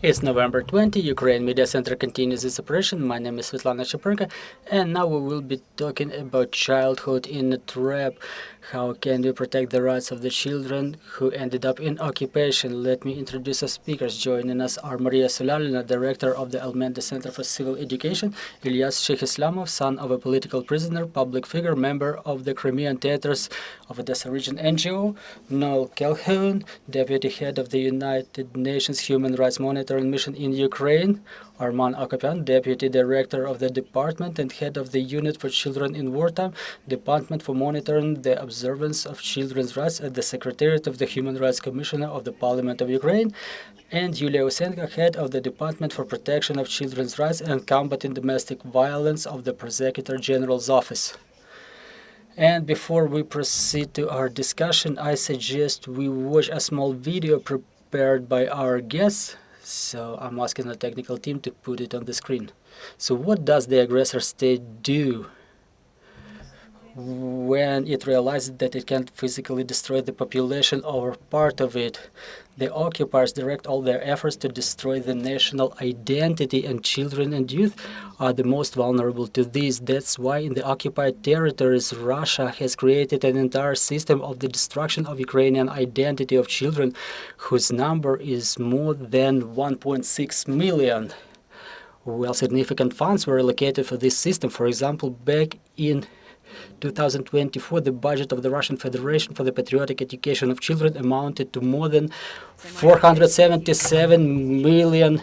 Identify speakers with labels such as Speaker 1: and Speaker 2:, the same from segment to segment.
Speaker 1: It's November 20, Ukraine Media Center continues its operation. My name is Svetlana Cheperka, and now we will be talking about childhood in a trap. How can we protect the rights of the children who ended up in occupation? Let me introduce our speakers. Joining us are Mariia Sulialina, director of the Almenda Center for Civil Education, Ilias Sheikhisliamov, son of a political prisoner, public figure, member of the Crimean Tatars of Odesa region NGO, Noel Calhoun, deputy head of the United Nations Human Rights Monitoring Mission in Ukraine, Arman Akopian, deputy director of the department and head of the unit for children in wartime, Department for Monitoring the Observance of Children's Rights at the Secretariat of the Human Rights Commissioner of the Parliament of Ukraine, and Yulia Usenko, head of the Department for Protection of Children's Rights and Combating Domestic Violence of the Prosecutor General's Office. And before we proceed to our discussion, I suggest we watch a small video prepared by our guests. So I'm asking the technical team to put it on the screen. So what does the aggressor state do when it realizes that it can't physically destroy the population or part of it? The occupiers direct all their efforts to destroy the national identity, and children and youth are the most vulnerable to this. That's why in the occupied territories, Russia has created an entire system of the destruction of Ukrainian identity of children, whose number is more than 1.6 million. Well, significant funds were allocated for this system. For example, back in 2024, the budget of the Russian Federation for the patriotic education of children amounted to more than $477 million,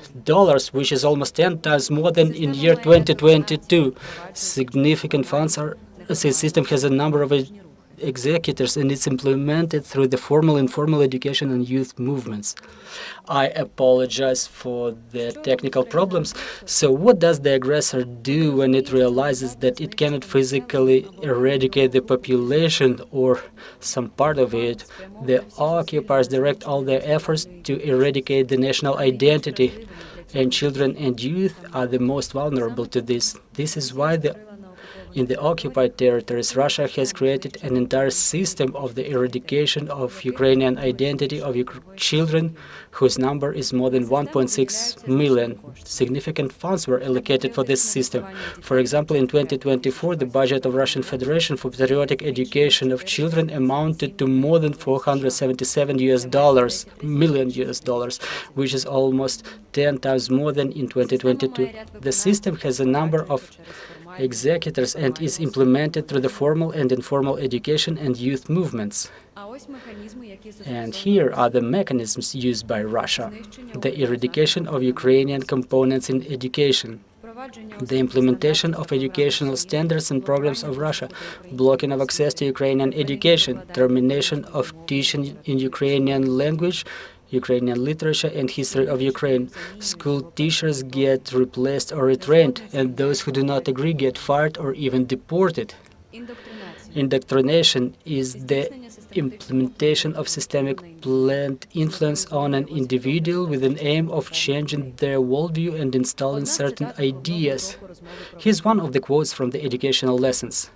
Speaker 1: which is almost 10 times more than in year 2022. Significant funds are. The system has a number of executors, and it's implemented through the formal, informal education and youth movements. I apologize for the technical problems. So what does the aggressor do when it realizes that it cannot physically eradicate the population or some part of it? The occupiers direct all their efforts to eradicate the national identity, and children and youth are the most vulnerable to this. This is why in the occupied territories, Russia has created an entire system of the eradication of Ukrainian identity of children, whose number is more than 1.6 million. Significant funds were allocated for this system. For example, in 2024, the budget of Russian Federation for patriotic education of children amounted to more than $477 million, which is almost 10 times more than in 2022. The system has a number of executors and is implemented through the formal and informal education and youth movements. And here are the mechanisms used by Russia: the eradication of Ukrainian components in education, the implementation of educational standards and programs of Russia, blocking of access to Ukrainian education, termination of teaching in Ukrainian language, Ukrainian literature and history of Ukraine. School teachers get replaced or retrained, and those who do not agree get fired or even deported. Indoctrination is the implementation of systemic planned influence on an individual with an aim of changing their worldview and installing certain ideas. Here's one of the quotes from the educational lessons.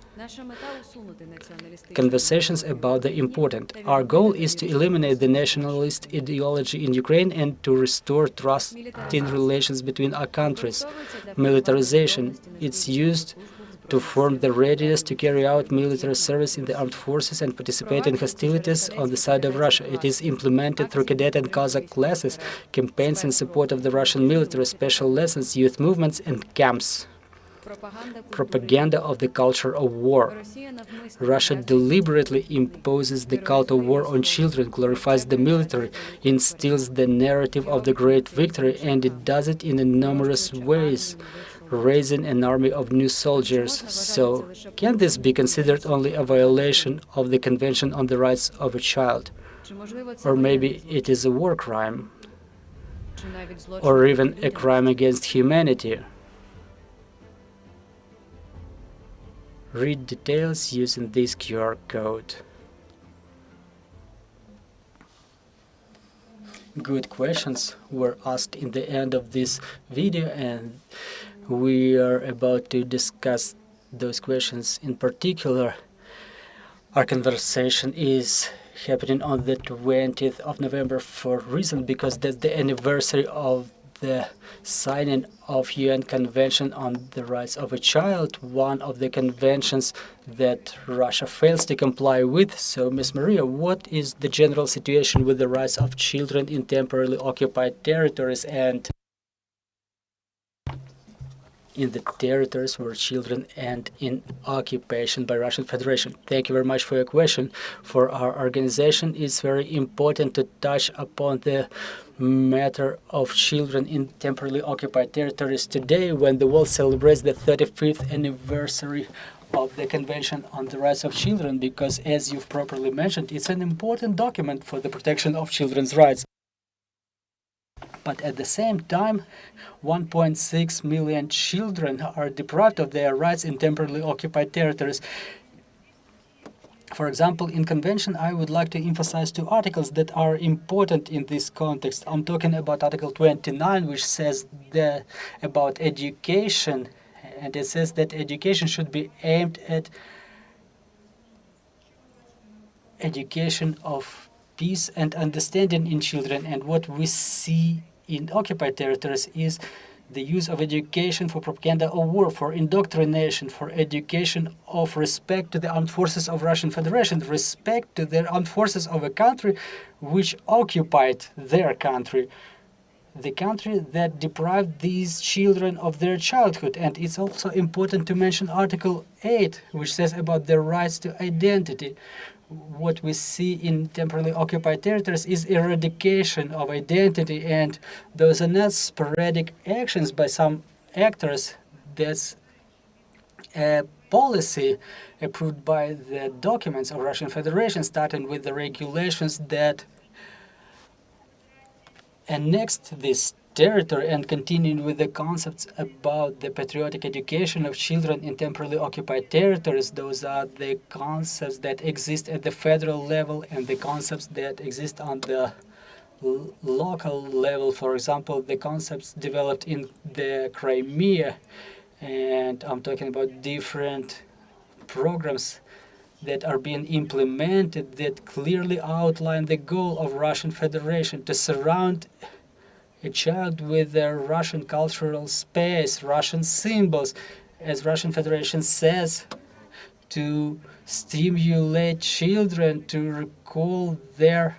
Speaker 1: Conversations about the important. Our goal is to eliminate the nationalist ideology in Ukraine and to restore trust in relations between our countries. Militarization. It's used to form the readiness to carry out military service in the armed forces and participate in hostilities on the side of Russia. It is implemented through cadet and Cossack classes, campaigns in support of the Russian military, special lessons, youth movements, and camps. Propaganda of the culture of war. Russia deliberately imposes the cult of war on children, glorifies the military, instills the narrative of the great victory, and it does it in numerous ways, raising an army of new soldiers. So, can this be considered only a violation of the Convention on the Rights of a Child? Or maybe it is a war crime? Or even a crime against humanity? Read details using this QR code. Good questions were asked in the end of this video, and we are about to discuss those questions in particular. Our conversation is happening on the 20th of November for a reason, because that's the anniversary of the signing of UN Convention on the Rights of a Child, one of the conventions that Russia fails to comply with. So, Ms. Mariia, what is the general situation with the rights of children in temporarily occupied territories and in the territories where children end in occupation by Russian Federation? Thank you very much for your question. For our organization, it's very important to touch upon the matter of children in temporarily occupied territories today, when the world celebrates the 35th anniversary of the Convention on the Rights of Children, because, as you've properly mentioned, it's an important document for the protection of children's rights. But at the same time, 1.6 million children are deprived of their rights in temporarily occupied territories. For example, in Convention, I would like to emphasize two articles that are important in this context. I'm talking about Article 29, which says about education, and it says that education should be aimed at education of peace and understanding in children. And what we see in occupied territories is the use of education for propaganda of war, for indoctrination, for education of respect to the armed forces of Russian Federation, respect to the armed forces of a country which occupied their country, the country that deprived these children of their childhood. And it's also important to mention Article 8, which says about their rights to identity. What we see in temporarily occupied territories is eradication of identity, and those are not sporadic actions by some actors. That's a policy approved by the documents of Russian Federation, starting with the regulations that annexed this territory and continuing with the concepts about the patriotic education of children in temporarily occupied territories. Those are the concepts that exist at the federal level and the concepts that exist on the local level. For example, the concepts developed in the Crimea, and I'm talking about different programs that are being implemented that clearly outline the goal of Russian Federation to surround a child with their Russian cultural space, Russian symbols, as Russian Federation says, to stimulate children to recall their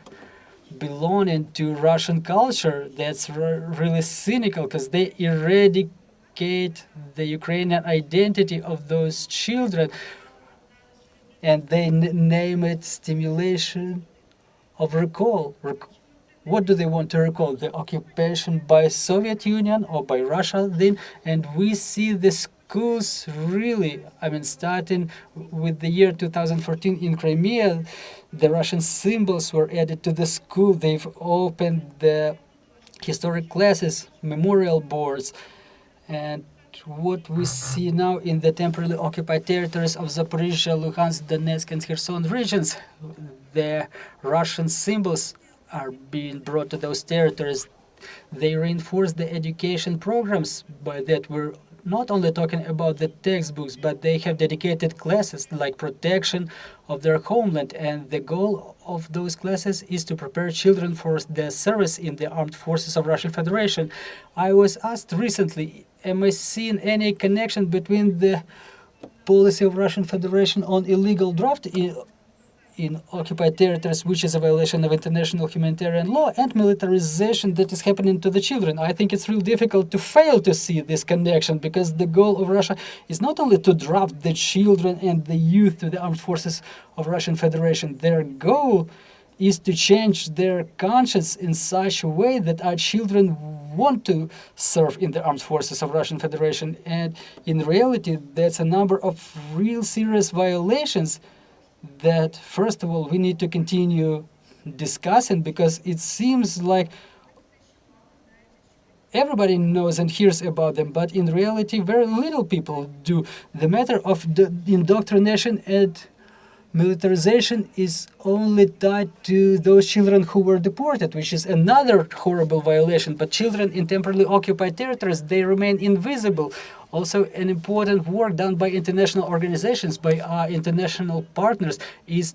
Speaker 1: belonging to Russian culture. That's really cynical, because they eradicate the Ukrainian identity of those children, and they name it stimulation of recall. What do they want to recall? The occupation by Soviet Union or by Russia then? And we see the schools really, starting with the year 2014 in Crimea, the Russian symbols were added to the school. They've opened the historic classes, memorial boards, and what we see now in the temporarily occupied territories of Zaporizhzhia, Luhansk, Donetsk, and Kherson regions, the Russian symbols are being brought to those territories. They reinforce the education programs. By that, we're not only talking about the textbooks, but they have dedicated classes like protection of their homeland. And the goal of those classes is to prepare children for the service in the armed forces of Russian Federation. I was asked recently, am I seeing any connection between the policy of Russian Federation on illegal draft in occupied territories, which is a violation of international humanitarian law, and militarization that is happening to the children? I think it's really difficult to fail to see this connection, because the goal of Russia is not only to draft the children and the youth to the armed forces of Russian Federation. Their goal is to change their conscience in such a way that our children want to serve in the armed forces of Russian Federation. And in reality, that's a number of real serious violations that, first of all, we need to continue discussing, because it seems like everybody knows and hears about them, but in reality, very little people do. The matter of the indoctrination and militarization is only tied to those children who were deported, which is another horrible violation. But children in temporarily occupied territories, they remain invisible. Also, an important work done by international organizations, by our international partners, is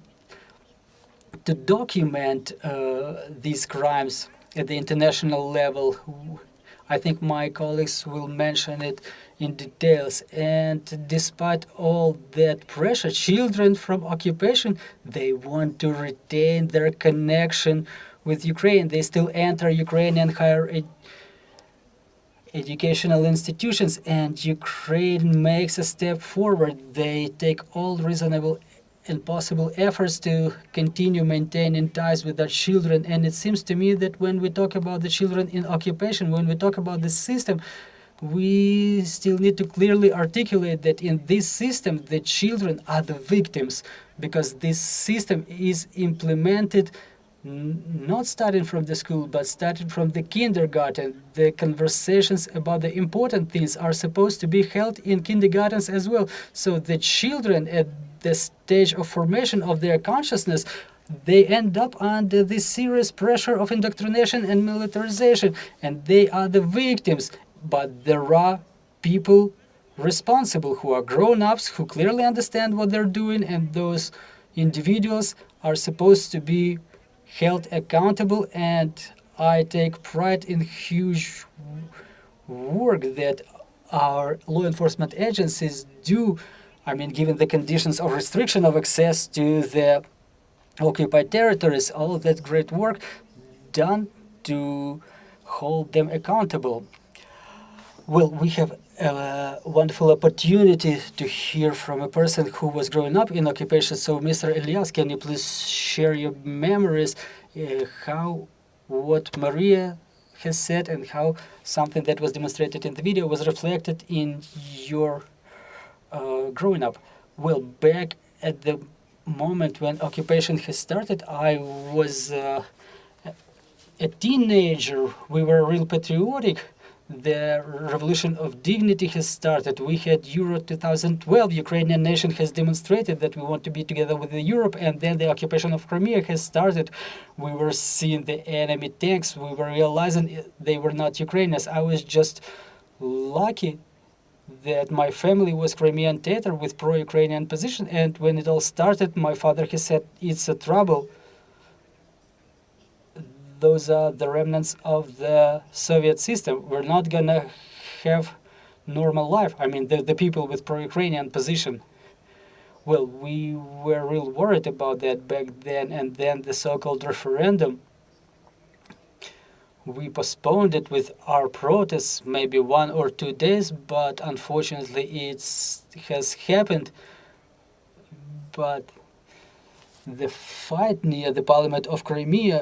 Speaker 1: to document these crimes at the international level. I think my colleagues will mention it in details. And despite all that pressure, children from occupation, they want to retain their connection with Ukraine. They still enter Ukrainian higher educational institutions, and Ukraine makes a step forward. They take all reasonable and possible efforts to continue maintaining ties with their children. And it seems to me that when we talk about the children in occupation, when we talk about the system, we still need to clearly articulate that in this system, the children are the victims, because this system is implemented not starting from the school, but starting from the kindergarten. The conversations about the important things are supposed to be held in kindergartens as well. So the children at the stage of formation of their consciousness, they end up under this serious pressure of indoctrination and militarization, and they are the victims. But there are people responsible who are grown-ups, who clearly understand what they're doing, and those individuals are supposed to be held accountable. And I take pride in huge work that our law enforcement agencies do. I mean, given the conditions of restriction of access to the occupied territories, all that great work done to hold them accountable. Well, we have a wonderful opportunity to hear from a person who was growing up in occupation. So, Mr. Ilias, can you please share your memories, what Mariia has said, and how something that was demonstrated in the video was reflected in your growing up? Well, back at the moment when occupation has started, I was a teenager. We were real patriotic. The revolution of dignity has started. We had Euro 2012. Ukrainian nation has demonstrated that we want to be together with Europe, and then the occupation of Crimea has started. We were seeing the enemy tanks. We were realizing they were not Ukrainians. I was just lucky that my family was Crimean Tatar with pro-Ukrainian position, and when it all started, my father has said, it's a trouble. Those are the remnants of the Soviet system. We're not gonna have normal life. I mean, the people with pro-Ukrainian position. Well, we were real worried about that back then, and then the so-called referendum, we postponed it with our protests maybe 1 or 2 days, but unfortunately it has happened. But the fight near the parliament of Crimea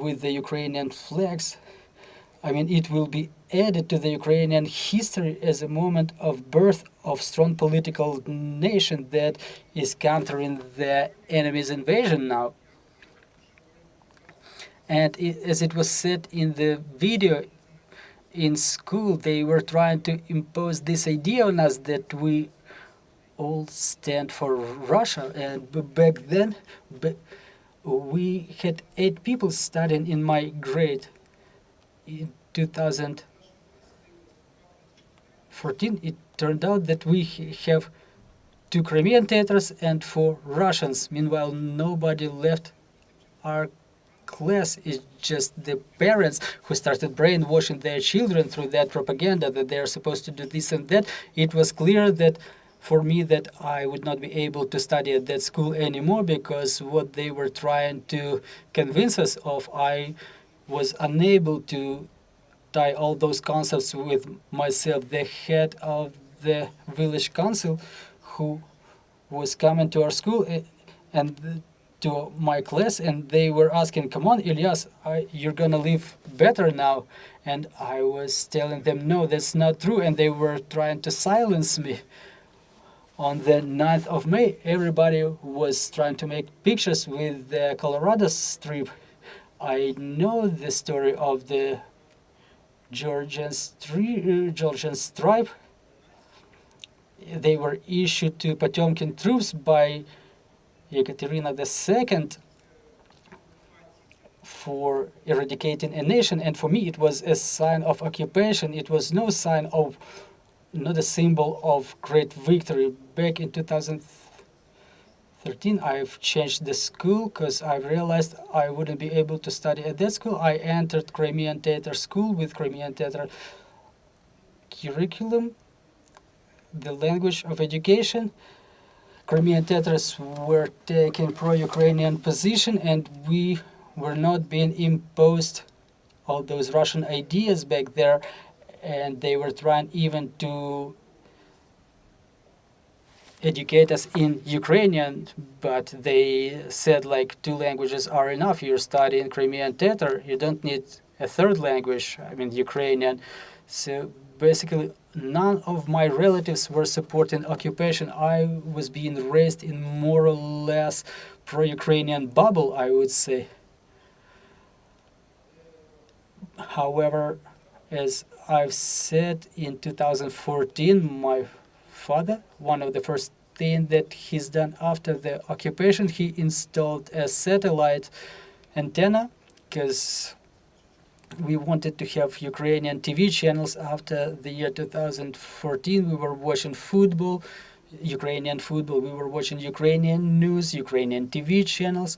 Speaker 1: with the Ukrainian flags, I mean, it will be added to the Ukrainian history as a moment of birth of strong political nation that is countering the enemy's invasion now. And as it was said in the video, in school they were trying to impose this idea on us that we all stand for Russia. And back then, we had 8 people studying in my grade. In 2014, it turned out that we have 2 Crimean Tatars and 4 Russians. Meanwhile, nobody left our class. It's just the parents who started brainwashing their children through that propaganda that they are supposed to do this and that. It was clear that for me that I would not be able to study at that school anymore, because what they were trying to convince us of, I was unable to tie all those concepts with myself. The head of the village council who was coming to our school and to my class, and they were asking, come on, Ilias, you're gonna live better now. And I was telling them, no, that's not true, and they were trying to silence me. On the 9th of May, everybody was trying to make pictures with the Colorado strip. I know the story of the Georgian stripe. They were issued to Potemkin troops by Ekaterina II for eradicating a nation, and for me it was a sign of occupation. It was no sign of, not a symbol of great victory. Back in 2013, I've changed the school because I realized I wouldn't be able to study at that school. I entered Crimean Tatar school with Crimean Tatar curriculum, the language of education. Crimean Tatars were taking pro-Ukrainian position, and we were not being imposed all those Russian ideas back there, and they were trying even to educate us in Ukrainian, but they said like 2 languages are enough. You're studying Crimean Tatar, you don't need a 3rd language, I mean Ukrainian. So basically none of my relatives were supporting occupation. I was being raised in more or less pro-Ukrainian bubble, I would say. However, as I've said, in 2014, my father, one of the first things that he's done after the occupation, he installed a satellite antenna, because we wanted to have Ukrainian TV channels. After the year 2014, we were watching football, Ukrainian football, we were watching Ukrainian news, Ukrainian TV channels,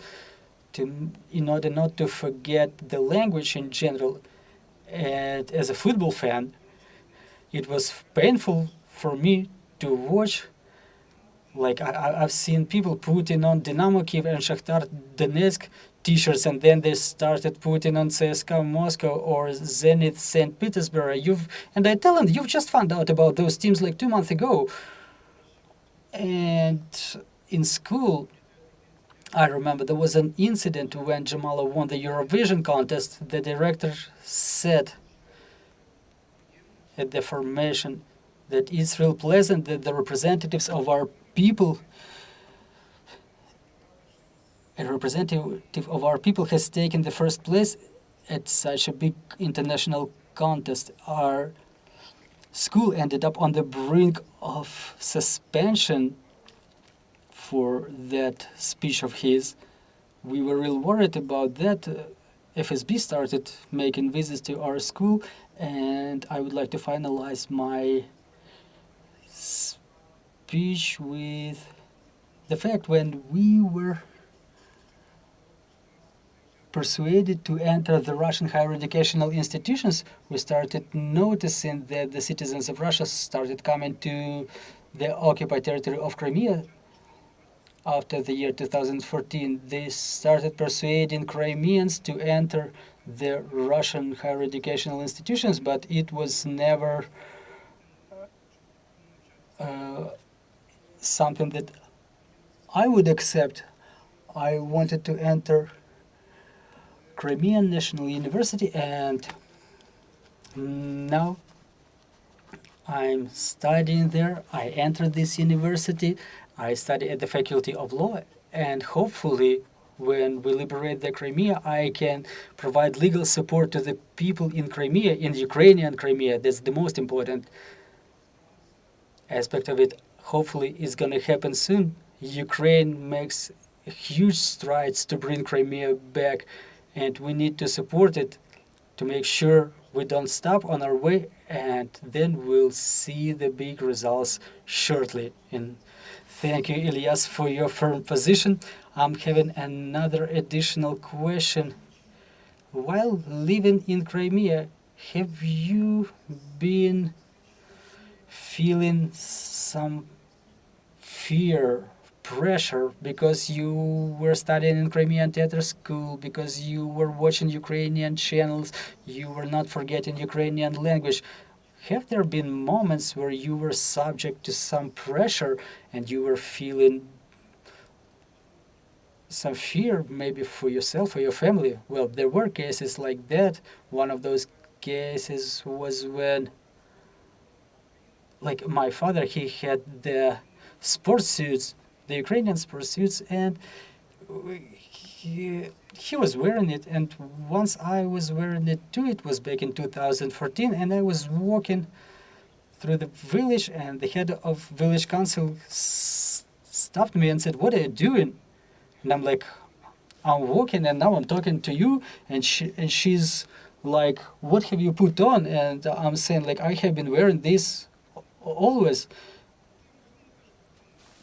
Speaker 1: in order not to forget the language in general. And as a football fan, it was painful for me to watch. Like I've seen people putting on Dynamo Kiev and Shakhtar Donetsk t-shirts, and then they started putting on CSKA Moscow or Zenit St. Petersburg. And I tell them, you've just found out about those teams like 2 months ago. And in school, I remember there was an incident when Jamala won the Eurovision contest. The director said at the formation that it's real pleasant that the representatives of our people, a representative of our people has taken the first place at such a big international contest. Our school ended up on the brink of suspension for that speech of his. We were real worried about that. FSB started making visits to our school, and I would like to finalize my speech with the fact when we were persuaded to enter the Russian higher educational institutions, we started noticing that the citizens of Russia started coming to the occupied territory of Crimea. After the year 2014, they started persuading Crimeans to enter the Russian higher educational institutions, but it was never something that I would accept. I wanted to enter Crimean National University, and now I'm studying there. I entered this university. I study at the Faculty of Law, and hopefully when we liberate the Crimea, I can provide legal support to the people in Crimea, in Ukrainian Crimea. That's the most important aspect of it. Hopefully it's going to happen soon. Ukraine makes huge strides to bring Crimea back, and we need to support it to make sure we don't stop on our way, and then we'll see the big results shortly. And thank you, Ilias, for your firm position. I'm having another additional question. While living in Crimea, have you been feeling some fear, pressure, because you were studying in Crimean theater school, because you were watching Ukrainian channels, you were not forgetting Ukrainian language? Have there been moments where you were subject to some pressure and you were feeling some fear, maybe for yourself or your family? Well, there were cases like that. One of those cases was when, like, my father, he had the sports suits, the Ukrainian sports suits, and he was wearing it, and once I was wearing it too. It was back in 2014, and I was walking through the village, and the head of village council stopped me and said, "What are you doing?" And I'm like, "I'm walking, and now I'm talking to you." And she's like, "What have you put on?" And I'm saying, like, "I have been wearing this always."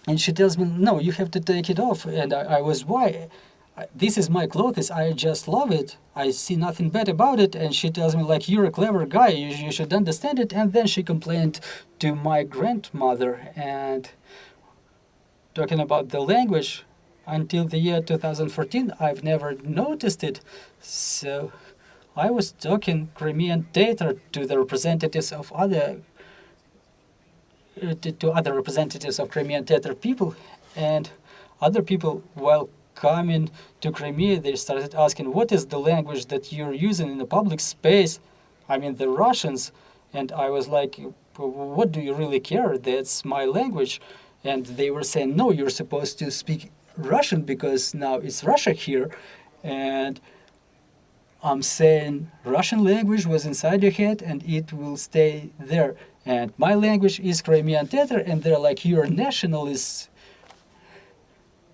Speaker 1: And she tells me, "No, you have to take it off." And I was, "Why?" This is my clothes, I just love it, I see nothing bad about it. And she tells me like, you're a clever guy, you should understand it. And then she complained to my grandmother. And talking about the language, until the year 2014 I've never noticed it. So I was talking Crimean Tatar to the representatives of other to other representatives of Crimean Tatar people, and other people, while coming to Crimea, they started asking, what is the language that you're using in the public space? I mean, the Russians. And I was like, what do you really care? That's my language. And they were saying, no, you're supposed to speak Russian because now it's Russia here. And I'm saying Russian language was inside your head and it will stay there. And my language is Crimean Tatar, and they're like, you're nationalists.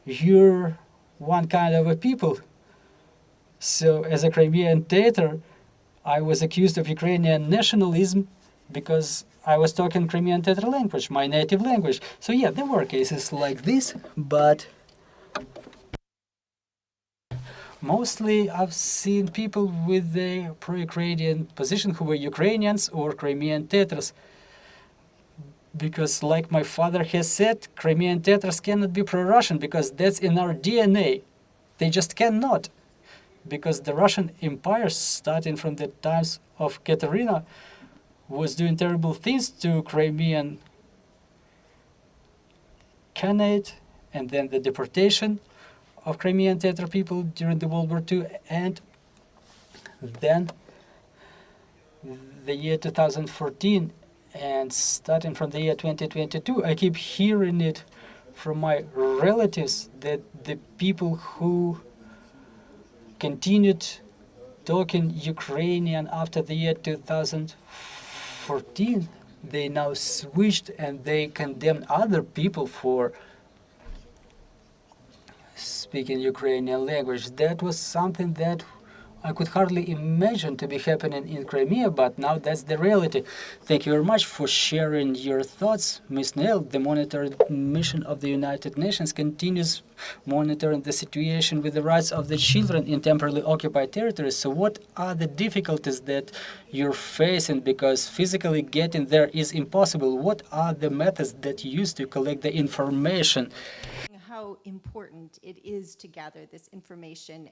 Speaker 1: You're one kind of a people. So as a Crimean Tatar, I was accused of Ukrainian nationalism because I was talking Crimean Tatar language, my native language. So yeah, there were cases like this, but mostly I've seen people with the pro-Ukrainian position who were Ukrainians or Crimean Tatars. Because like my father has said, Crimean Tatars cannot be pro-Russian because that's in our DNA. They just cannot. Because the Russian Empire, starting from the times of Katerina, was doing terrible things to Crimean Khanate, and then the deportation of Crimean Tatar people during the World War II, and then the year 2014, and starting from the year 2022, I keep hearing it from my relatives that the people who continued talking Ukrainian after the year 2014, they now switched and they condemn other people for speaking Ukrainian language. That was something that I could hardly imagine to be happening in Crimea, but now that's the reality. Thank you very much for sharing your thoughts, Ms. Noel. The monitoring mission of the United Nations continues monitoring the situation with the rights of the children in temporarily occupied territories. So what are the difficulties that you're facing? Because physically getting there is impossible. What are the methods that you use to collect the information?
Speaker 2: How important it is to gather this information.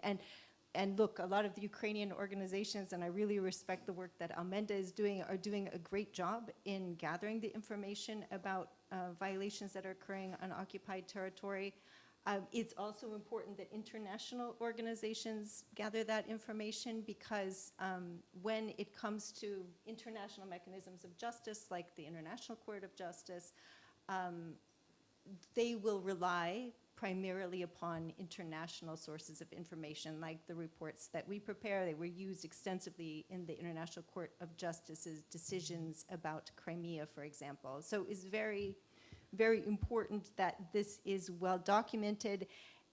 Speaker 2: And look, a lot of the Ukrainian organizations, and I really respect the work that Almenda is doing, are doing a great job in gathering the information about violations that are occurring on occupied territory. It's also important that international organizations gather that information because when it comes to international mechanisms of justice, like the International Court of Justice, they will rely primarily upon international sources of information, like the reports that we prepare. They were used extensively in the International Court of Justice's decisions about Crimea, for example. So it's very, very important that this is well documented.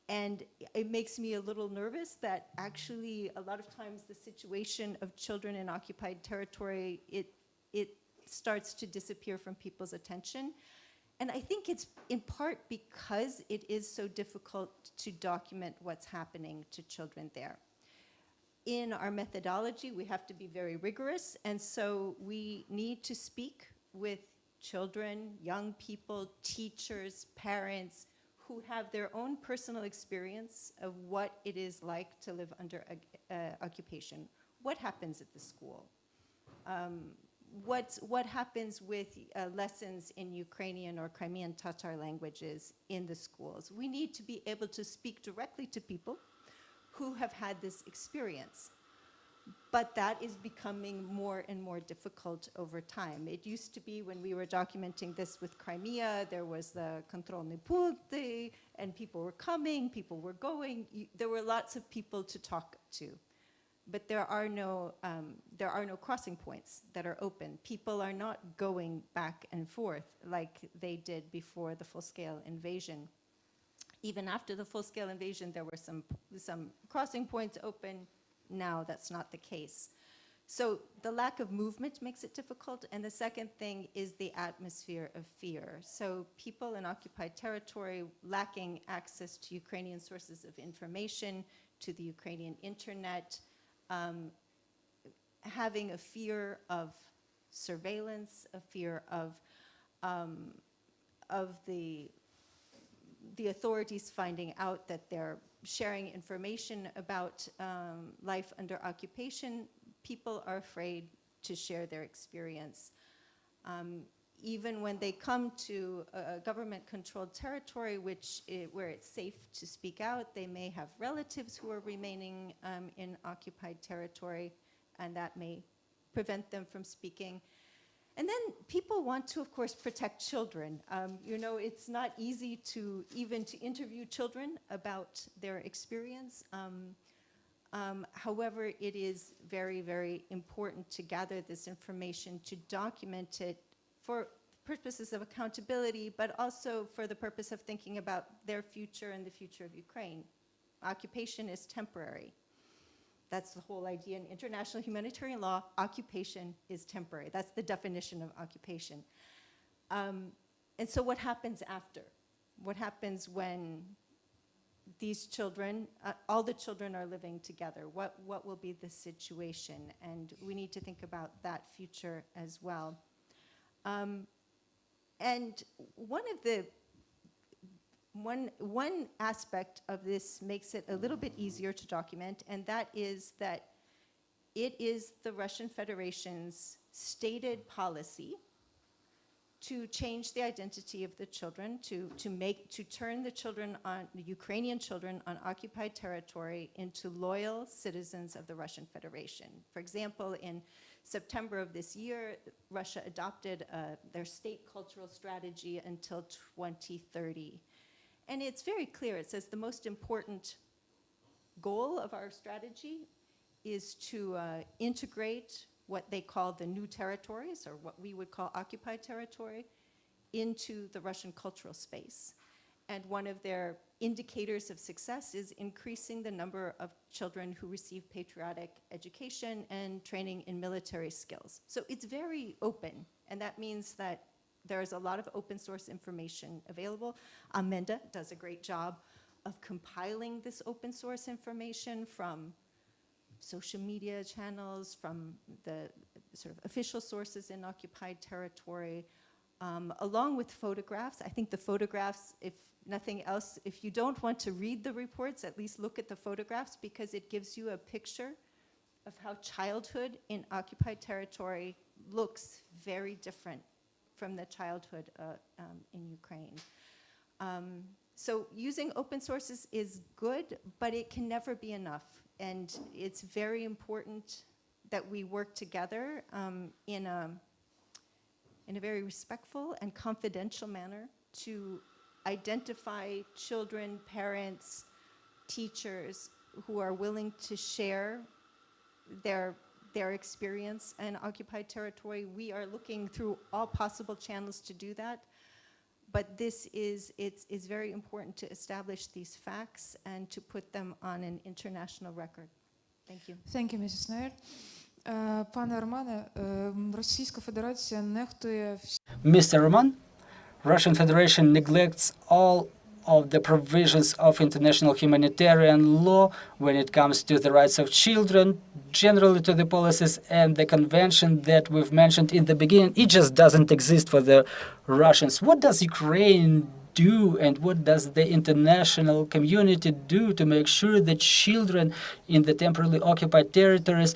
Speaker 2: And it makes me a little nervous that actually a lot of times the situation of children in occupied territory, it starts to disappear from people's attention. And I think it's in part because it is so difficult to document what's happening to children there. In our methodology, we have to be very rigorous, and so we need to speak with children, young people, teachers, parents, who have their own personal experience of what it is like to live under occupation. What happens at the school? What happens with lessons in Ukrainian or Crimean Tatar languages in the schools? We need to be able to speak directly to people who have had this experience. But that is becoming more and more difficult over time. It used to be when we were documenting this with Crimea, there was the kontrolny punkty, and people were coming, people were going. There were lots of people to talk to. But there are no crossing points that are open. People are not going back and forth like they did before the full-scale invasion. Even after the full-scale invasion, there were some crossing points open. Now that's not the case. So the lack of movement makes it difficult, and the second thing is the atmosphere of fear. So people in occupied territory lacking access to Ukrainian sources of information, to the Ukrainian internet, having a fear of surveillance, a fear of the authorities finding out that they're sharing information about life under occupation. People are afraid to share their experience. Even when they come to a government-controlled territory, where it's safe to speak out, they may have relatives who are remaining in occupied territory, and that may prevent them from speaking. And then people want to, of course, protect children. You know, it's not easy to interview children about their experience. However, it is very, very important to gather this information, to document it for purposes of accountability, but also for the purpose of thinking about their future and the future of Ukraine. Occupation is temporary. That's the whole idea in international humanitarian law. Occupation is temporary. That's the definition of occupation. And so what happens after? What happens when these children, all the children are living together? What will be the situation? And we need to think about that future as well. And one aspect of this makes it a little bit easier to document, and that is that it is the Russian Federation's stated policy to change the identity of the children, to turn the children the Ukrainian children on occupied territory into loyal citizens of the Russian Federation. For example, in September of this year, Russia adopted their state cultural strategy until 2030. And it's very clear. It says the most important goal of our strategy is to integrate what they call the new territories, or what we would call occupied territory, into the Russian cultural space. And one of their indicators of success is increasing the number of children who receive patriotic education and training in military skills. So it's very open, and that means that there's a lot of open source information available. Almenda does a great job of compiling this open source information from social media channels, from the sort of official sources in occupied territory, along with photographs. I think the photographs, if nothing else, if you don't want to read the reports, at least look at the photographs, because it gives you a picture of how childhood in occupied territory looks very different from the childhood in Ukraine. So using open sources is good, but it can never be enough. And it's very important that we work together in a very respectful and confidential manner to identify children, parents, teachers who are willing to share their experience in occupied territory. We are looking through all possible channels to do that. But it's very important to establish these facts and to put them on an international record. Thank you.
Speaker 3: Thank you, Mrs. Noel. Пане Армане, Російська Федерація нехтує
Speaker 1: Mr. Arman, Russian Federation neglects all of the provisions of international humanitarian law when it comes to the rights of children, generally to the policies and the convention that we've mentioned in the beginning. It just doesn't exist for the Russians. What does Ukraine do, and what does the international community do to make sure that children in the temporarily occupied territories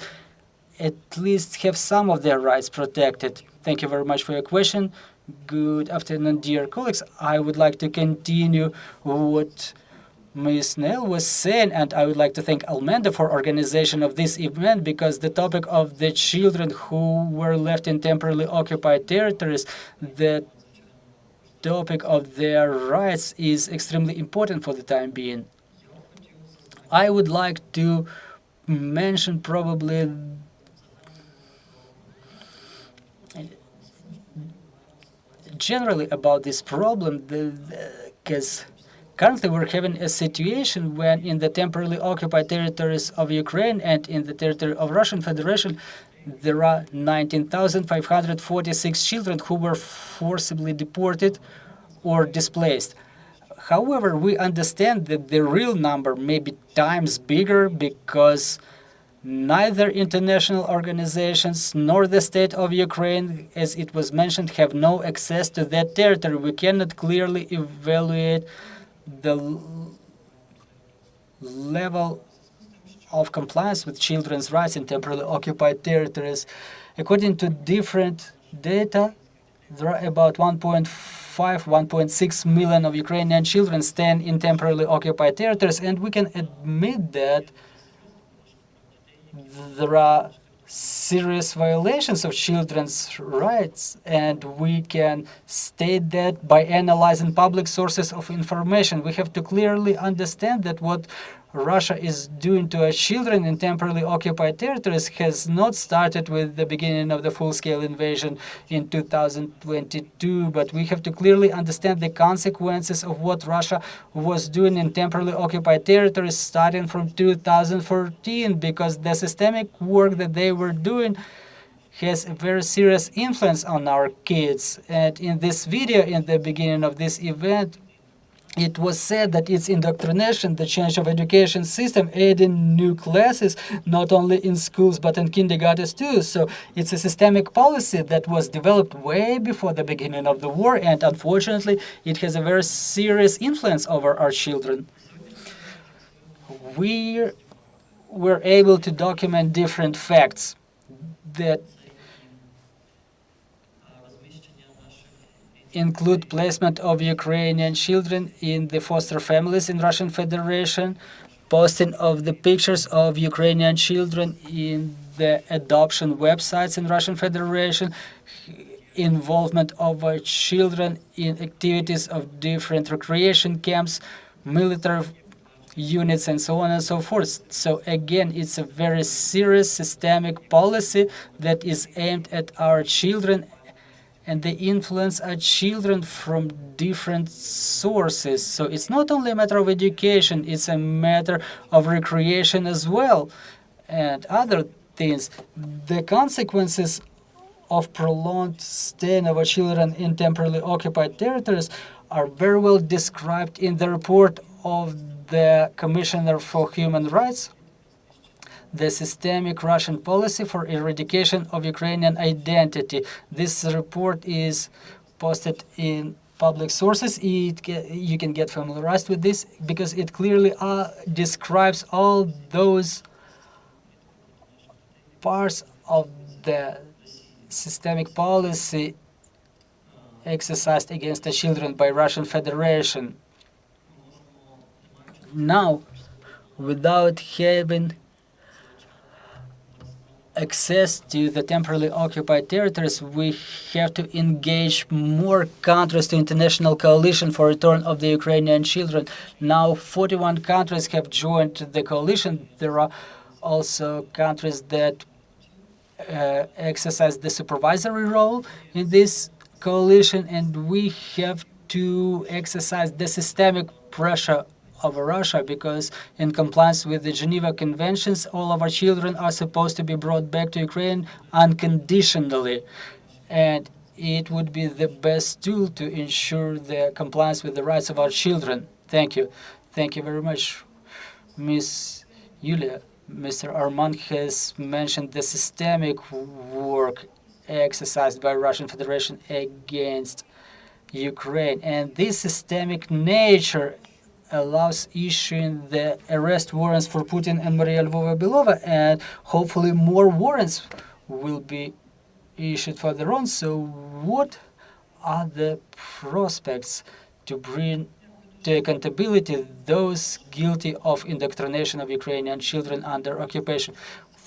Speaker 1: at least have some of their rights protected? Thank you very much for your question. Good afternoon, dear colleagues. I would like to continue what Ms. Noel was saying, and I would like to thank Almenda for organization of this event, because the topic of the children who were left in temporarily occupied territories, the topic of their rights is extremely important for the time being. I would like to mention probably generally about this problem, because currently we're having a situation when in the temporarily occupied territories of Ukraine and in the territory of Russian Federation, there are 19,546 children who were forcibly deported or displaced. However, we understand that the real number may be times bigger because neither international organizations nor the state of Ukraine, as it was mentioned, have no access to that territory. We cannot clearly evaluate the level of compliance with children's rights in temporarily occupied territories. According to different data, there are about 1.6 million of Ukrainian children staying in temporarily occupied territories, and we can admit that there are serious violations of children's rights, and we can state that by analyzing public sources of information. We have to clearly understand that what Russia is doing to our children in temporarily occupied territories has not started with the beginning of the full-scale invasion in 2022, but we have to clearly understand the consequences of what Russia was doing in temporarily occupied territories starting from 2014, because the systemic work that they were doing has a very serious influence on our kids. And in this video, in the beginning of this event, it was said that it's indoctrination, the change of education system, adding new classes, not only in schools but in kindergartens too. So it's a systemic policy that was developed way before the beginning of the war, and unfortunately it has a very serious influence over our children. We were able to document different facts that include placement of Ukrainian children in the foster families in Russian Federation, posting of the pictures of Ukrainian children in the adoption websites in Russian Federation, involvement of our children in activities of different recreation camps, military units, and so on and so forth. So again, it's a very serious systemic policy that is aimed at our children, and they influence our children from different sources. So it's not only a matter of education, it's a matter of recreation as well, and other things. The consequences of prolonged staying of our children in temporarily occupied territories are very well described in the report of the Commissioner for Human Rights, the systemic Russian policy for eradication of Ukrainian identity. This report is posted in public sources. You can get familiarized with this because it clearly describes all those parts of the systemic policy exercised against the children by Russian Federation. Now, without having access to the temporarily occupied territories, we have to engage more countries to international coalition for return of the Ukrainian children. Now 41 countries have joined the coalition. There are also countries that exercise the supervisory role in this coalition, and we have to exercise the systemic pressure over Russia, because in compliance with the Geneva Conventions, all of our children are supposed to be brought back to Ukraine unconditionally. And it would be the best tool to ensure the compliance with the rights of our children. Thank you. Thank you very much, Ms. Yulia. Mr. Arman has mentioned the systemic work exercised by Russian Federation against Ukraine. And this systemic nature allows issuing the arrest warrants for Putin and Mariia Lvova-Belova, and hopefully more warrants will be issued further on. So what are the prospects to bring to accountability those guilty of indoctrination of Ukrainian children under occupation?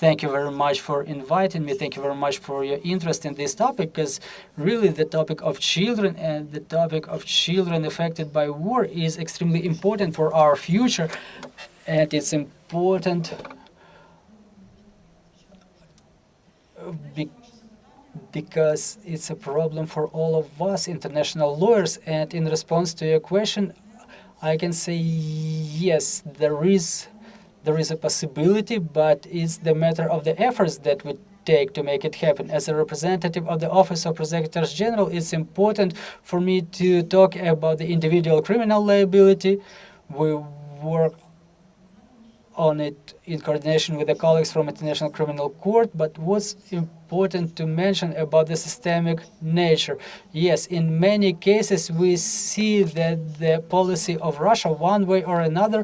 Speaker 1: Thank you very much for inviting me. Thank you very much for your interest in this topic, because really the topic of children and the topic of children affected by war is extremely important for our future. And it's important because it's a problem for all of us international lawyers. And in response to your question, I can say yes, there is a possibility, but it's the matter of the efforts that we take to make it happen. As a representative of the Office of Prosecutor General, it's important for me to talk about the individual criminal liability. We work on it in coordination with the colleagues from International Criminal Court, but what's important to mention about the systemic nature? Yes, in many cases we see that the policy of Russia, one way or another,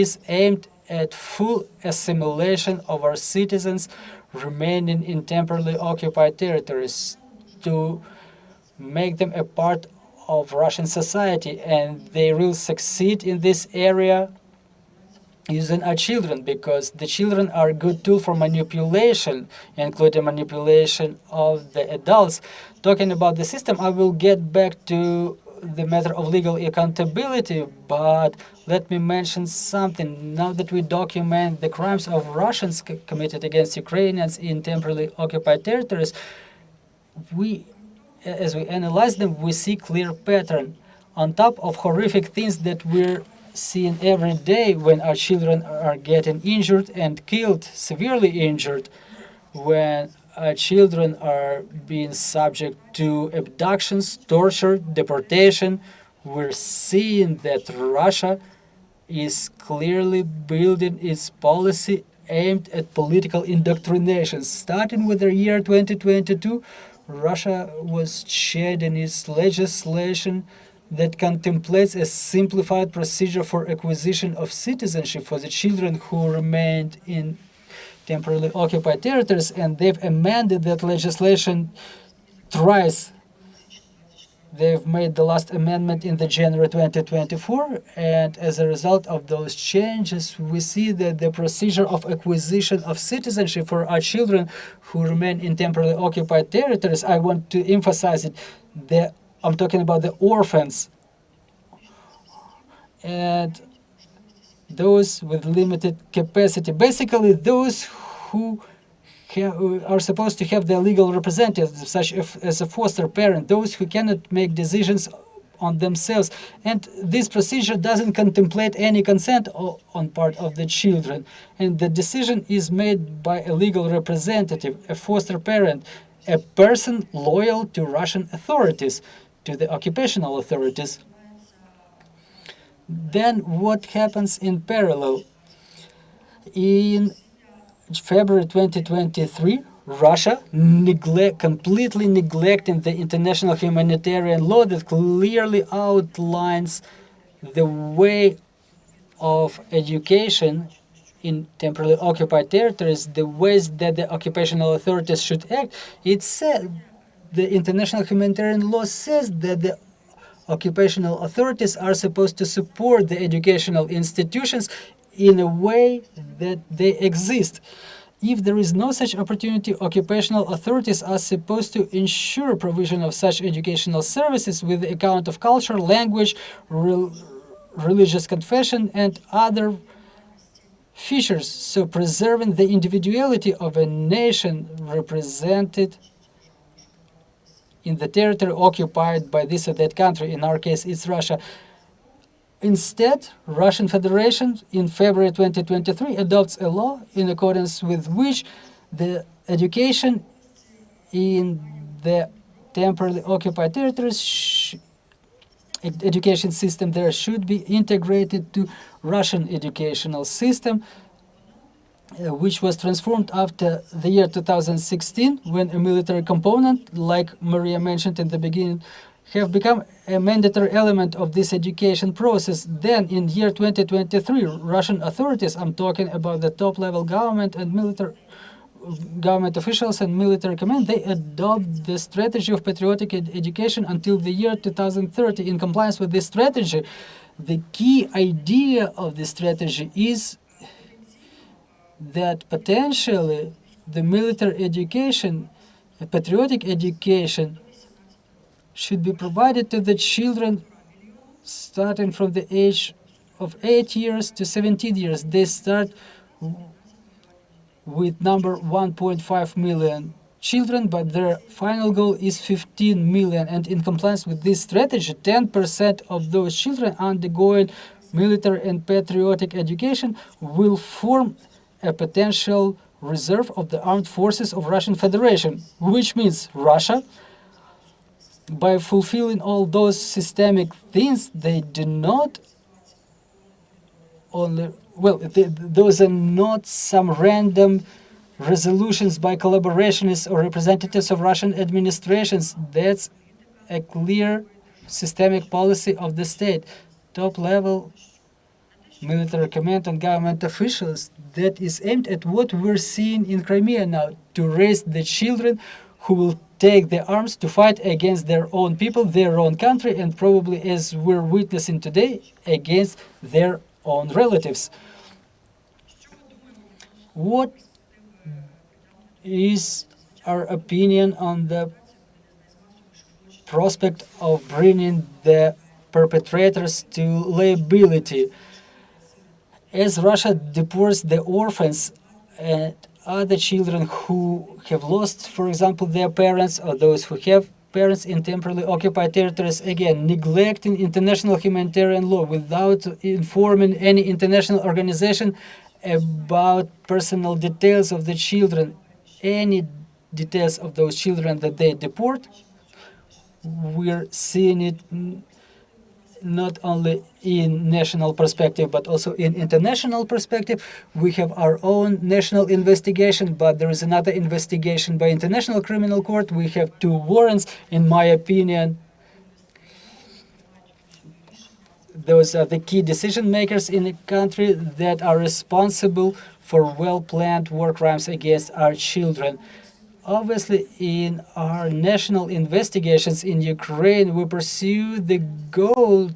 Speaker 1: is aimed at full assimilation of our citizens remaining in temporarily occupied territories, to make them a part of Russian society, and they will succeed in this area using our children, because the children are a good tool for manipulation, including manipulation of the adults. Talking about the system, I will get back to the matter of legal accountability, but let me mention something. Now that we document the crimes of Russians committed against Ukrainians in temporarily occupied territories, as we analyze them, we see clear pattern. On top of horrific things that we're seeing every day, when our children are getting injured and killed, severely injured, when our children are being subject to abductions, torture, deportation, we're seeing that Russia is clearly building its policy aimed at political indoctrination. Starting with the year 2022, Russia was shading its legislation that contemplates a simplified procedure for acquisition of citizenship for the children who remained in temporarily occupied territories, and they've amended that legislation thrice. They've made the last amendment in the January 2024, and as a result of those changes, we see that the procedure of acquisition of citizenship for our children who remain in temporarily occupied territories, I want to emphasize it, I'm talking about the orphans and those with limited capacity. Basically, those who are supposed to have their legal representatives, such as a foster parent, those who cannot make decisions on themselves. And this procedure doesn't contemplate any consent on part of the children. And the decision is made by a legal representative, a foster parent, a person loyal to Russian authorities, to the occupational authorities. Then what happens in parallel? In February 2023, Russia completely neglecting the international humanitarian law that clearly outlines the way of education in temporarily occupied territories, the ways that the occupational authorities should act. It said the international humanitarian law says that the occupational authorities are supposed to support the educational institutions in a way that they exist. If there is no such opportunity, occupational authorities are supposed to ensure provision of such educational services with the account of culture, language, religious confession, and other features, so preserving the individuality of a nation represented in the territory occupied by this or that country. In our case, it's Russia. Instead, Russian Federation in February 2023 adopts a law in accordance with which the education in the temporarily occupied territories, education system there should be integrated to Russian educational system, which was transformed after the year 2016, when a military component, like Mariia mentioned in the beginning, have become a mandatory element of this education process. Then in year 2023, Russian authorities, I'm talking about the top-level government and military government officials and military command, they adopt the strategy of patriotic education until the year 2030. In compliance with this strategy, the key idea of this strategy is that potentially the military education, the patriotic education, should be provided to the children starting from the age of 8 years to 17 years. They start with number 1.5 million children, but their final goal is 15 million. And in compliance with this strategy, 10% of those children undergoing military and patriotic education will form a potential reserve of the armed forces of Russian Federation, which means Russia, by fulfilling all those systemic things, they do not only, well, those are not some random resolutions by collaborationists or representatives of Russian administrations. That's a clear systemic policy of the state. Top-level military command and government officials that is aimed at what we're seeing in Crimea now, to raise the children who will take the arms to fight against their own people, their own country, and probably, as we're witnessing today, against their own relatives. What is our opinion on the prospect of bringing the perpetrators to liability? As Russia deports the orphans and other children who have lost, for example, their parents, or those who have parents in temporarily occupied territories, again, neglecting international humanitarian law without informing any international organization about personal details of the children, any details of those children that they deport, we're seeing it not only in national perspective, but also in international perspective. We have our own national investigation, but there is another investigation by International Criminal Court. We have 2 warrants, in my opinion. Those are the key decision makers in the country that are responsible for well-planned war crimes against our children. Obviously, in our national investigations in Ukraine, we pursue the goal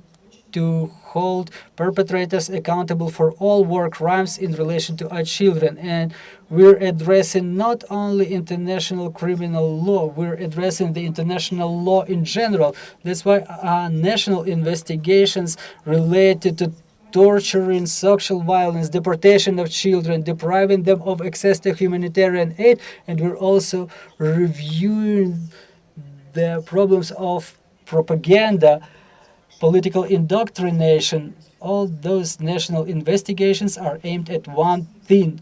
Speaker 1: to hold perpetrators accountable for all war crimes in relation to our children. And we're addressing not only international criminal law, we're addressing the international law in general. That's why our national investigations related to torturing, sexual violence, deportation of children, depriving them of access to humanitarian aid, and we're also reviewing the problems of propaganda, political indoctrination. All those national investigations are aimed at one thing,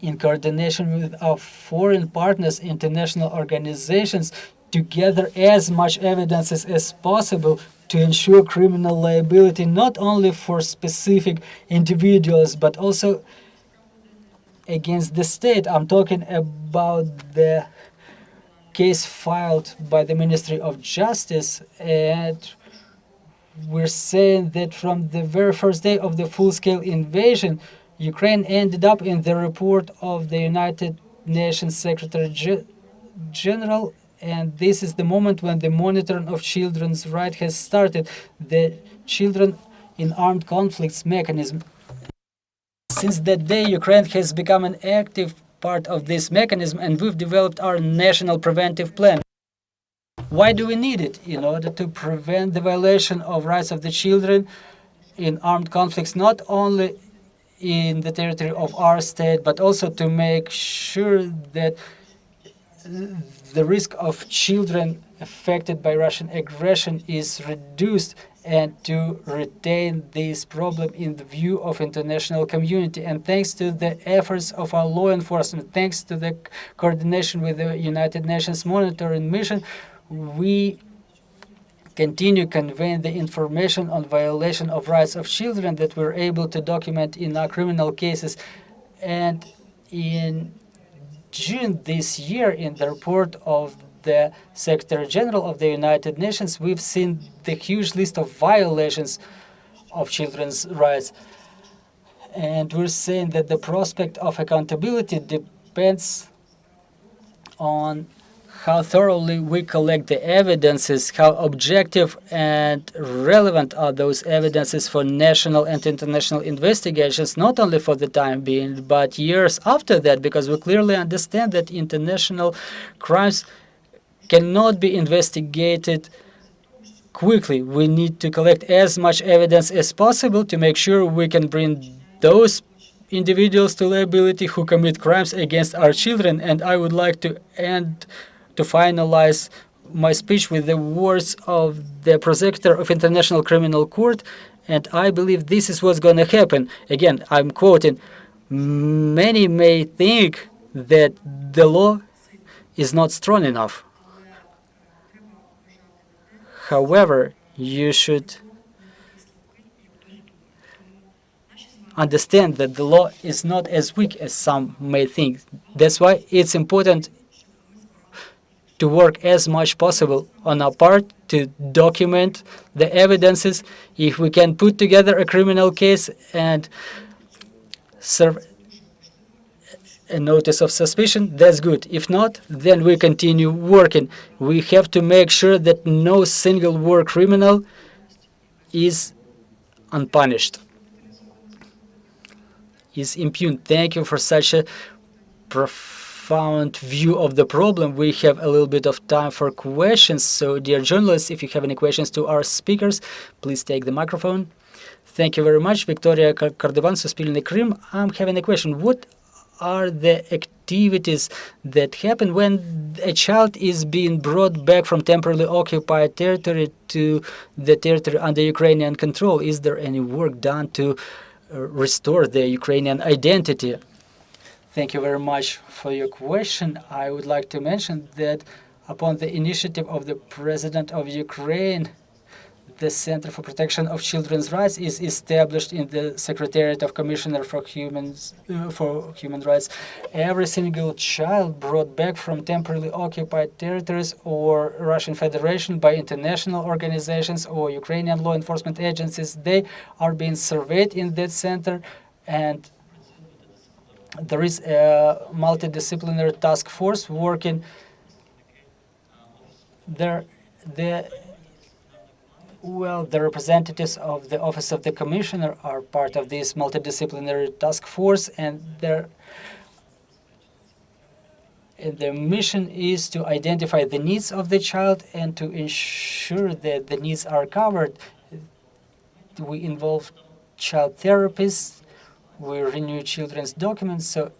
Speaker 1: in coordination with our foreign partners, international organizations, to gather as much evidence as possible to ensure criminal liability, not only for specific individuals, but also against the state. I'm talking about the case filed by the Ministry of Justice, and we're saying that from the very first day of the full-scale invasion, Ukraine ended up in the report of the United Nations Secretary General, and this is the moment when the monitoring of children's rights has started. The Children in Armed Conflicts mechanism. Since that day, Ukraine has become an active part of this mechanism, and we've developed our national preventive plan. Why do we need it? In order to prevent the violation of rights of the children in armed conflicts, not only in the territory of our state, but also to make sure that the risk of children affected by Russian aggression is reduced, and to retain this problem in the view of international community. And thanks to the efforts of our law enforcement, thanks to the coordination with the United Nations Monitoring Mission, we continue conveying the information on violation of rights of children that we're able to document in our criminal cases. And in June this year, in the report of the Secretary General of the United Nations, we've seen the huge list of violations of children's rights. And we're saying that the prospect of accountability depends on how thoroughly we collect the evidences, how objective and relevant are those evidences for national and international investigations, not only for the time being, but years after that, because we clearly understand that international crimes cannot be investigated quickly. We need to collect as much evidence as possible to make sure we can bring those individuals to liability who commit crimes against our children. And I would like to finalize my speech with the words of the Prosecutor of International Criminal Court, and I believe this is what's going to happen. Again, I'm quoting, Many may think that the law is not strong enough. However, you should understand that the law is not as weak as some may think. That's why it's important to work as much possible on our part to document the evidences. If we can put together a criminal case and serve a notice of suspicion, that's good. If not, then we continue working. We have to make sure that no single war criminal is unpunished, is impugned. Thank you for such a profound view of the problem. We have a little bit of time for questions. So, dear journalists, if you have any questions to our speakers, please take the microphone. Thank you very much. Victoria Kardovan, Suspilny Krim. I'm having a question. What are the activities that happen when a child is being brought back from temporarily occupied territory to the territory under Ukrainian control? Is there any work done to restore the Ukrainian identity? Thank you very much for your question. I would like to mention that upon the initiative of the President of Ukraine, the Center for Protection of Children's Rights is established in the Secretariat of Commissioner for Human Rights. Every single child brought back from temporarily occupied territories or Russian Federation by international organizations or Ukrainian law enforcement agencies, they are being surveyed in that center, and there is a multidisciplinary task force working there. The representatives of the Office of the Commissioner are part of this multidisciplinary task force, and their mission is to identify the needs of the child and to ensure that the needs are covered. We involve child therapists, we renew children's documents, so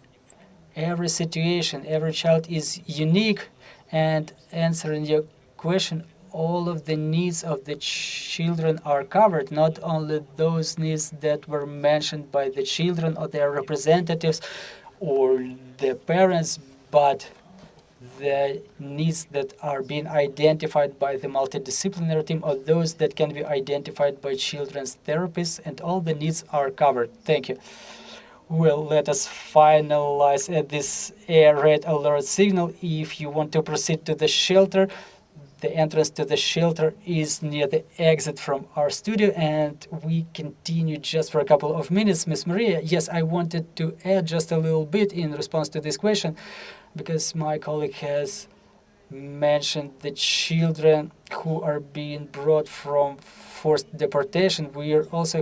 Speaker 1: every situation, every child is unique. And answering your question, all of the needs of the children are covered, not only those needs that were mentioned by the children or their representatives or the parents, but the needs that are being identified by the multidisciplinary team or those that can be identified by children's therapists, and all the needs are covered. Thank you. Well, let us finalize at this red alert signal. If you want to proceed to the shelter, the entrance to the shelter is near the exit from our studio, and we continue just for a couple of minutes. Miss Mariia, yes, I wanted to add just a little bit in response to this question, because my colleague has mentioned the children who are being brought from forced deportation. We are also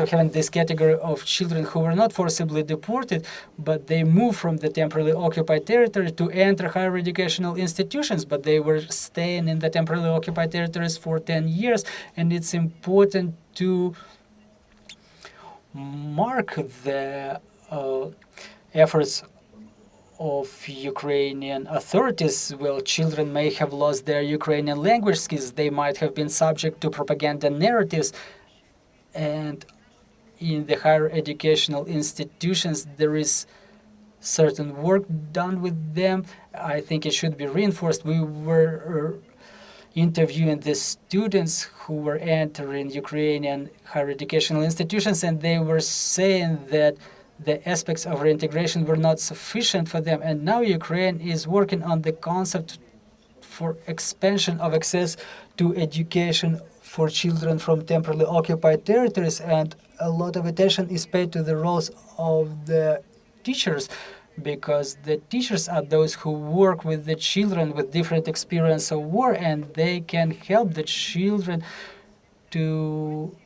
Speaker 1: having this category of children who were not forcibly deported, but they moved from the temporarily occupied territory to enter higher educational institutions, but they were staying in the temporarily occupied territories for 10 years, and it's important to mark the efforts of Ukrainian authorities. Well, children may have lost their Ukrainian language skills, they might have been subject to propaganda narratives, and in the higher educational institutions, there is certain work done with them. I think it should be reinforced. We were interviewing the students who were entering Ukrainian higher educational institutions, and they were saying that the aspects of reintegration were not sufficient for them. And now Ukraine is working on the concept for expansion of access to education for children from temporarily occupied territories, and a lot of attention is paid to the roles of the teachers, because the teachers are those who work with the children with different experience of war, and they can help the children to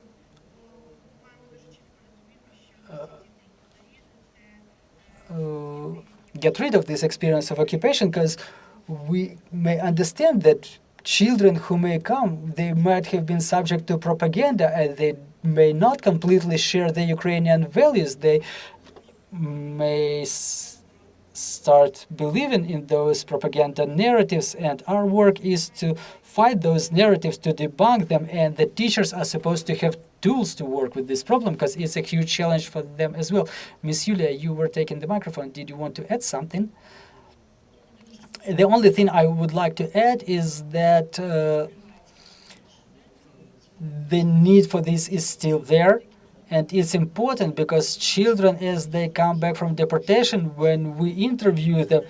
Speaker 1: get rid of this experience of occupation, because we may understand that children who may come, they might have been subject to propaganda, and they may not completely share the Ukrainian values. They may start believing in those propaganda narratives, and our work is to fight those narratives, to debunk them, and the teachers are supposed to have tools to work with this problem, because it's a huge challenge for them as well. Miss Yulia, you were taking the microphone. Did you want to add something? The only thing I would like to add is that the need for this is still there, and it's important because children, as they come back from deportation, when we interview them,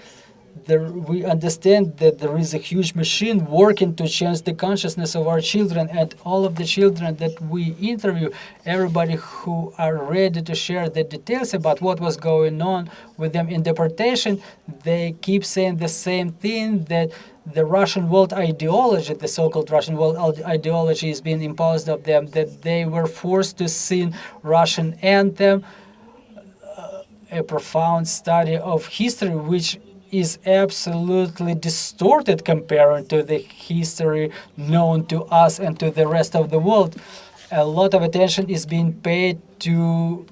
Speaker 1: we understand that there is a huge machine working to change the consciousness of our children, and all of the children that we interview, everybody who are ready to share the details about what was going on with them in deportation, they keep saying the same thing, that the Russian world ideology, the so-called Russian world ideology, is being imposed on them, that they were forced to sing Russian anthem, a profound study of history, which is absolutely distorted compared to the history known to us and to the rest of the world. A lot of attention is being paid to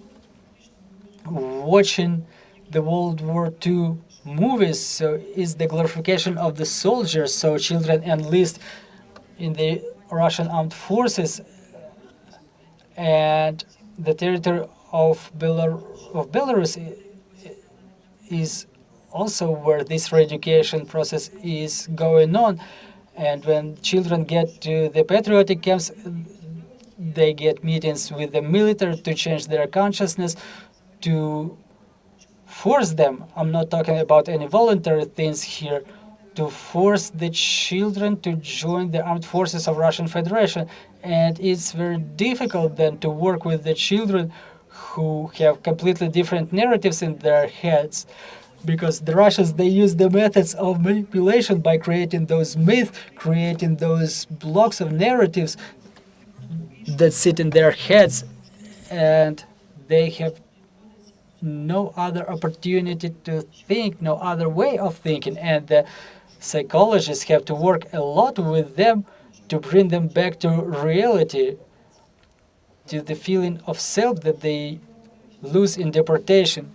Speaker 1: watching the World War II movies, so is the glorification of the soldiers, so children enlist in the Russian armed forces, and the territory of Belarus is also where this re-education process is going on. And when children get to the patriotic camps, they get meetings with the military to change their consciousness, to force them, I'm not talking about any voluntary things here, to force the children to join the armed forces of Russian Federation. And it's very difficult then to work with the children who have completely different narratives in their heads, because the Russians, they use the methods of manipulation by creating those myths, creating those blocks of narratives that sit in their heads, and they have no other opportunity to think, no other way of thinking, and the psychologists have to work a lot with them to bring them back to reality, to the feeling of self that they lose in deportation.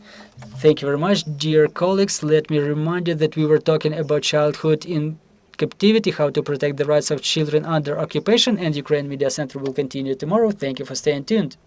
Speaker 1: Thank you very much, dear colleagues. Let me remind you that we were talking about childhood in captivity, how to protect the rights of children under occupation, and Ukraine Media Center will continue tomorrow. Thank you for staying tuned.